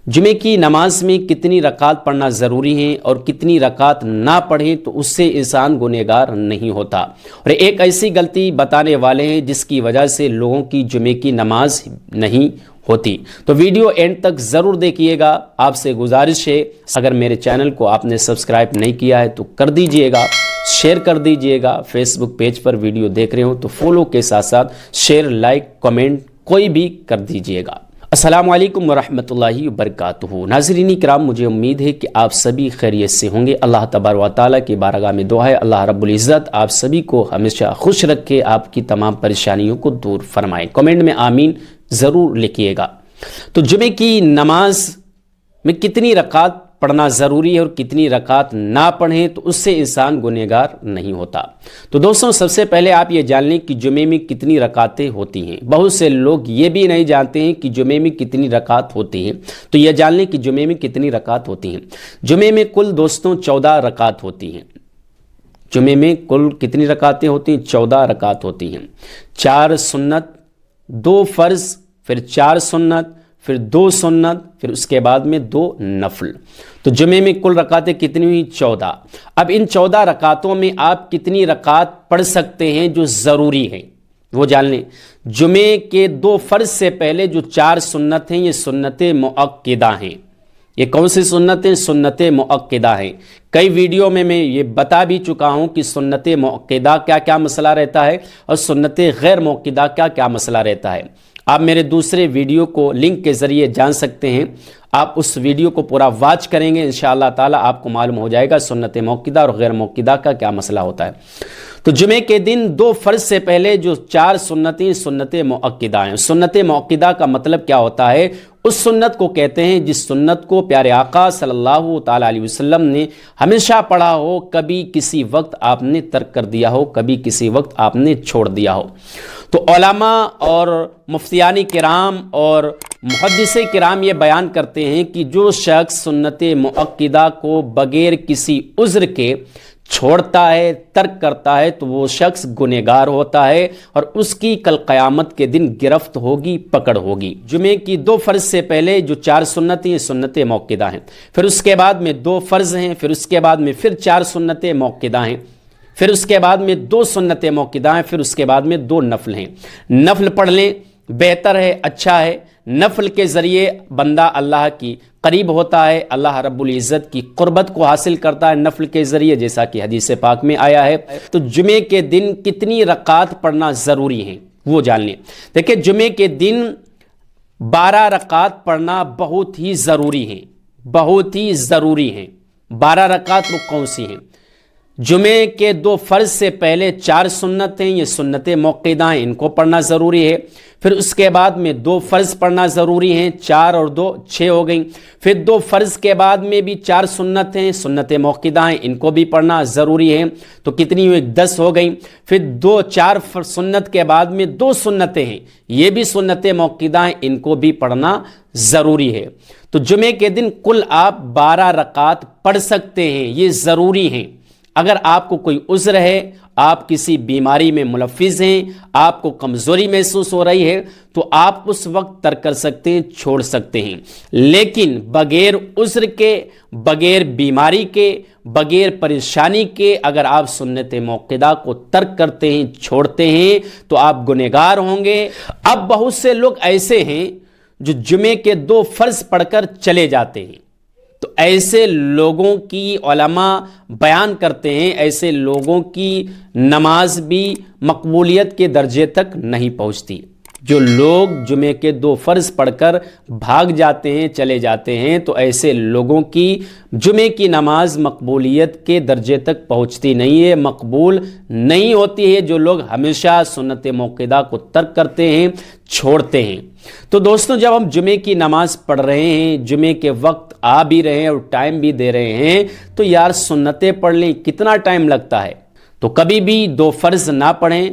جمعے کی نماز میں کتنی رکعت پڑھنا ضروری ہے اور کتنی رکعت نہ پڑھیں تو اس سے انسان گنہگار نہیں ہوتا، اور ایک ایسی غلطی بتانے والے ہیں جس کی وجہ سے لوگوں کی جمعے کی نماز نہیں ہوتی۔ تو ویڈیو اینڈ تک ضرور دیکھیے گا۔ آپ سے گزارش ہے، اگر میرے چینل کو آپ نے سبسکرائب نہیں کیا ہے تو کر دیجئے گا، شیئر کر دیجئے گا۔ فیس بک پیج پر ویڈیو دیکھ رہے ہوں تو فالو کے ساتھ ساتھ شیئر، لائک، کمنٹ کوئی بھی کر دیجئے گا۔ السلام علیکم ورحمۃ اللہ وبرکاتہ۔ ناظرین کرام، مجھے امید ہے کہ آپ سبھی خیریت سے ہوں گے۔ اللہ تبارک و تعالیٰ کی بارگاہ میں دعا ہے، اللہ رب العزت آپ سبھی کو ہمیشہ خوش رکھے، آپ کی تمام پریشانیوں کو دور فرمائے۔ کمنٹ میں آمین ضرور لکھیے گا۔ تو جمعے کی نماز میں کتنی رکعت پڑھنا ضروری ہے اور کتنی رکعت نہ پڑھیں تو اس سے انسان گنہگار نہیں ہوتا۔ تو دوستوں، سب سے پہلے آپ یہ جان لیں کہ جمعے میں کتنی رکعتیں ہوتی ہیں۔ بہت سے لوگ یہ بھی نہیں جانتے ہیں کہ جمعے میں کتنی رکعت ہوتی ہیں، تو یہ جان لیں کہ جمعے میں کتنی رکعت ہوتی ہیں۔ جمعے میں کل دوستوں 14 رکعت ہوتی ہیں۔ جمعے میں کل کتنی رکعتیں ہوتی ہیں؟ 14 رکعت ہوتی ہیں۔ 4 سنت، 2 فرض، پھر 4 سنت، پھر 2 سنت، پھر اس کے بعد میں 2 نفل۔ تو جمعے میں کل رکعتیں کتنی ہوئی؟ 14۔ اب ان 14 رکعتوں میں آپ کتنی رکعت پڑھ سکتے ہیں جو ضروری ہیں وہ جان لیں۔ جمعے کے 2 فرض سے پہلے جو 4 سنت ہیں، یہ سنت مؤکدہ ہیں۔ یہ کون سی سنت ہیں؟ سنت مؤکدہ ہیں۔ کئی ویڈیو میں یہ بتا بھی چکا ہوں کہ سنت مؤکدہ کیا مسئلہ رہتا ہے اور سنت غیر مؤکدہ کیا مسئلہ رہتا ہے۔ آپ میرے دوسرے ویڈیو کو لنک کے ذریعے جان سکتے ہیں۔ آپ اس ویڈیو کو پورا واچ کریں گے، انشاءاللہ تعالی آپ کو معلوم ہو جائے گا سنت مؤکدہ اور غیر مؤکدہ کا کیا مسئلہ ہوتا ہے۔ تو جمعے کے دن 2 فرض سے پہلے جو 4 سنتیں سنت مؤکدہ ہیں۔ سنت مؤکدہ کا مطلب کیا ہوتا ہے؟ اس سنت کو کہتے ہیں جس سنت کو پیارے آقا صلی اللہ تعالیٰ علیہ وسلم نے ہمیشہ پڑھا ہو، کبھی کسی وقت آپ نے ترک کر دیا ہو، کبھی کسی وقت آپ نے چھوڑ دیا ہو۔ تو علماء اور مفتیان کرام اور محدث کرام یہ بیان کرتے ہیں کہ جو شخص سنت مؤکدہ کو بغیر کسی عذر کے چھوڑتا ہے، ترک کرتا ہے، تو وہ شخص گنہگار ہوتا ہے اور اس کی کل قیامت کے دن گرفت ہوگی، پکڑ ہوگی۔ جمعے کی 2 فرض سے پہلے جو 4 سنتیں ہیں سنت مؤکدہ ہیں، پھر اس کے بعد میں 2 فرض ہیں، پھر اس کے بعد میں پھر 4 سنت مؤکدہ ہیں، پھر اس کے بعد میں 2 سنت مؤکدہ ہیں، پھر اس کے بعد میں 2 نفل ہیں۔ نفل پڑھ لیں، بہتر ہے، اچھا ہے۔ نفل کے ذریعے بندہ اللہ کی قریب ہوتا ہے، اللہ رب العزت کی قربت کو حاصل کرتا ہے نفل کے ذریعے، جیسا کہ حدیث پاک میں آیا ہے۔ تو جمعے کے دن کتنی رکعت پڑھنا ضروری ہے وہ جان لیں۔ دیکھیں، جمعے کے دن 12 رکعت پڑھنا بہت ہی ضروری ہے، بہت ہی ضروری ہے۔ 12 رکعت وہ کون سی ہیں؟ جمعے کے 2 فرض سے پہلے 4 سنت ہیں، یہ سنت مؤکدہ ہیں، ان کو پڑھنا ضروری ہے۔ پھر اس کے بعد میں 2 فرض پڑھنا ضروری ہیں، 4 اور 2 6 ہو گئیں۔ پھر 2 فرض کے بعد میں بھی 4 سنت ہیں، سنت مؤکدہ ہیں، ان کو بھی پڑھنا ضروری ہے۔ تو کتنی ہوئی؟ 10 ہو گئیں۔ پھر 4 سنت کے بعد میں 2 سنتیں ہیں، یہ بھی سنت مؤکدہ ہیں، ان کو بھی پڑھنا ضروری ہے۔ تو جمعے کے دن کل آپ 12 رکعت پڑھ سکتے ہیں، یہ ضروری ہیں۔ اگر آپ کو کوئی عذر ہے، آپ کسی بیماری میں ملوث ہیں، آپ کو کمزوری محسوس ہو رہی ہے، تو آپ اس وقت ترک کر سکتے ہیں، چھوڑ سکتے ہیں۔ لیکن بغیر عذر کے، بغیر بیماری کے، بغیر پریشانی کے اگر آپ سنت مؤکدہ کو ترک کرتے ہیں، چھوڑتے ہیں، تو آپ گنہگار ہوں گے۔ اب بہت سے لوگ ایسے ہیں جو جمعے کے 2 فرض پڑھ کر چلے جاتے ہیں۔ تو ایسے لوگوں کی علماء بیان کرتے ہیں، ایسے لوگوں کی نماز بھی مقبولیت کے درجے تک نہیں پہنچتی۔ جو لوگ جمعے کے 2 فرض پڑھ کر بھاگ جاتے ہیں، چلے جاتے ہیں، تو ایسے لوگوں کی جمعے کی نماز مقبولیت کے درجے تک پہنچتی نہیں ہے، مقبول نہیں ہوتی ہے۔ جو لوگ ہمیشہ سنت مؤکدہ کو ترک کرتے ہیں، چھوڑتے ہیں۔ تو دوستوں، جب ہم جمعے کی نماز پڑھ رہے ہیں، جمعے کے وقت آ بھی رہے ہیں اور ٹائم بھی دے رہے ہیں، تو یار سنتیں پڑھ لیں، کتنا ٹائم لگتا ہے؟ تو کبھی بھی 2 فرض نہ پڑھیں،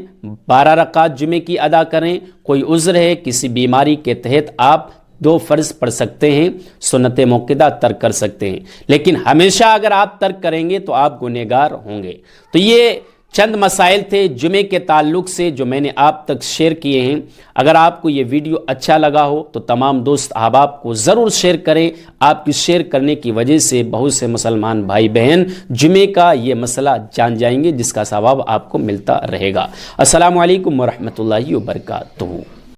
12 رکعت جمعے کی ادا کریں۔ کوئی عذر ہے، کسی بیماری کے تحت آپ 2 فرض پڑھ سکتے ہیں، سنت مؤکدہ ترک کر سکتے ہیں، لیکن ہمیشہ اگر آپ ترک کریں گے تو آپ گنہگار ہوں گے۔ تو یہ چند مسائل تھے جمعے کے تعلق سے جو میں نے آپ تک شیئر کیے ہیں۔ اگر آپ کو یہ ویڈیو اچھا لگا ہو تو تمام دوست احباب کو ضرور شیئر کریں۔ آپ کی شیئر کرنے کی وجہ سے بہت سے مسلمان بھائی بہن جمعے کا یہ مسئلہ جان جائیں گے، جس کا ثواب آپ کو ملتا رہے گا۔ السلام علیکم ورحمۃ اللہ وبرکاتہ۔